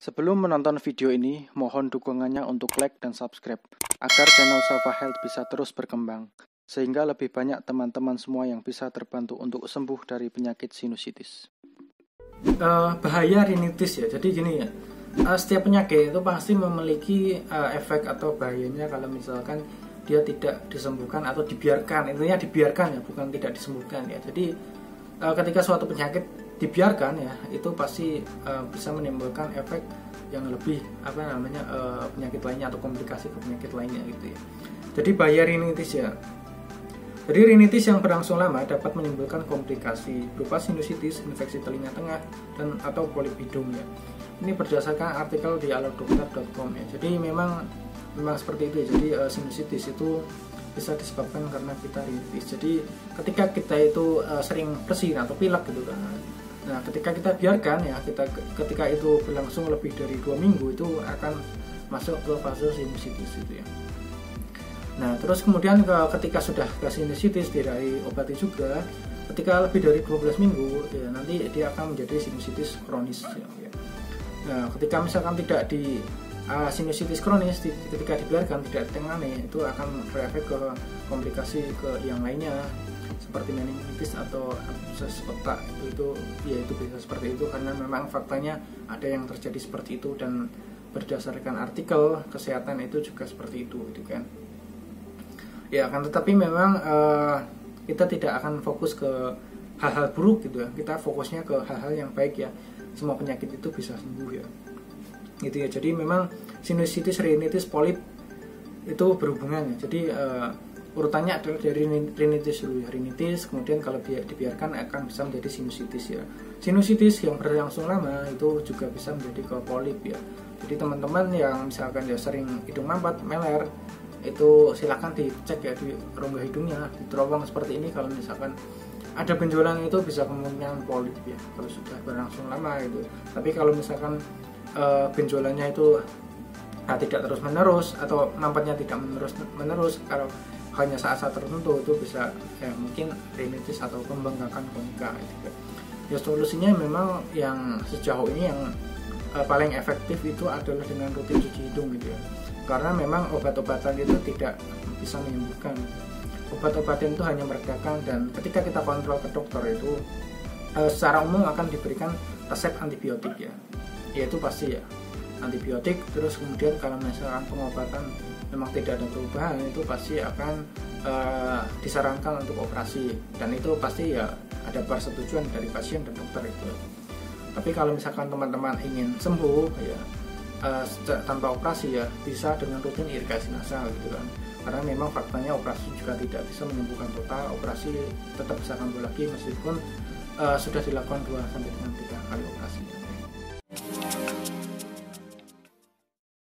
Sebelum menonton video ini, mohon dukungannya untuk like dan subscribe, agar channel Safa Health bisa terus berkembang, sehingga lebih banyak teman-teman semua yang bisa terbantu untuk sembuh dari penyakit sinusitis. Bahaya rinitis ya, jadi gini ya, setiap penyakit itu pasti memiliki efek atau bahayanya kalau misalkan dia tidak disembuhkan atau dibiarkan. Intinya dibiarkan ya, bukan tidak disembuhkan ya. Jadi ketika suatu penyakit dibiarkan ya, itu pasti bisa menimbulkan efek yang lebih penyakit lainnya atau komplikasi ke penyakit lainnya gitu ya. Jadi bahaya rinitis ya. Jadi rinitis yang berlangsung lama dapat menimbulkan komplikasi berupa sinusitis, infeksi telinga tengah, dan atau polip hidung ya. Ini berdasarkan artikel di aladokter.com ya. Jadi memang seperti itu ya. Jadi sinusitis itu bisa disebabkan karena kita rinitis. Jadi ketika kita itu sering bersin atau pilek gitu kan. Nah, ketika kita biarkan ya, ketika itu berlangsung lebih dari 2 minggu itu akan masuk ke fase sinusitis itu ya. Nah, terus kemudian ketika sudah ke sinusitis tidak diobati juga, ketika lebih dari 12 minggu ya, nanti dia akan menjadi sinusitis kronis ya. Nah, ketika misalkan tidak di sinusitis kronis, ketika dibiarkan tidak ditangani, itu akan berefek ke komplikasi ke yang lainnya seperti meningitis atau abses otak. Itu bisa seperti itu karena memang faktanya ada yang terjadi seperti itu, dan berdasarkan artikel kesehatan itu juga seperti itu gitu kan. Ya, akan tetapi memang kita tidak akan fokus ke hal-hal buruk gitu ya. Kita fokusnya ke hal-hal yang baik ya. Semua penyakit itu bisa sembuh ya. Gitu ya. Jadi memang sinusitis, rinitis, polip itu berhubungan ya. Jadi urutannya adalah dari rinitis dulu ya. Rinitis, kemudian kalau dibiarkan akan bisa menjadi sinusitis ya. Sinusitis yang berlangsung lama itu juga bisa menjadi ke polip ya. Jadi teman-teman yang misalkan dia sering hidung mampet, meler, itu silakan dicek ya di rongga hidungnya, di terowong seperti ini. Kalau misalkan ada benjolan itu bisa kemungkinan polip ya kalau sudah berlangsung lama gitu. Tapi kalau misalkan benjolannya itu tidak terus menerus atau mampetnya tidak menerus, kalau hanya saat-saat tertentu, itu bisa ya mungkin rinitis atau pembengkakan konika gitu. Ya solusinya memang yang sejauh ini yang paling efektif itu adalah dengan rutin cuci hidung gitu ya. Karena memang obat-obatan itu tidak bisa menyembuhkan. Obat-obatan itu hanya meredakan, dan ketika kita kontrol ke dokter itu secara umum akan diberikan resep antibiotik ya. Yaitu pasti ya antibiotik. Terus kemudian kalau misalkan pengobatan memang tidak ada perubahan, itu pasti akan disarankan untuk operasi, dan itu pasti ya ada persetujuan dari pasien dan dokter itu. Tapi kalau misalkan teman-teman ingin sembuh ya tanpa operasi ya, bisa dengan rutin irigasi nasal gitu kan. Karena memang faktanya operasi juga tidak bisa menyembuhkan total. Operasi tetap bisa kambuh lagi meskipun sudah dilakukan 2-3 kali operasi.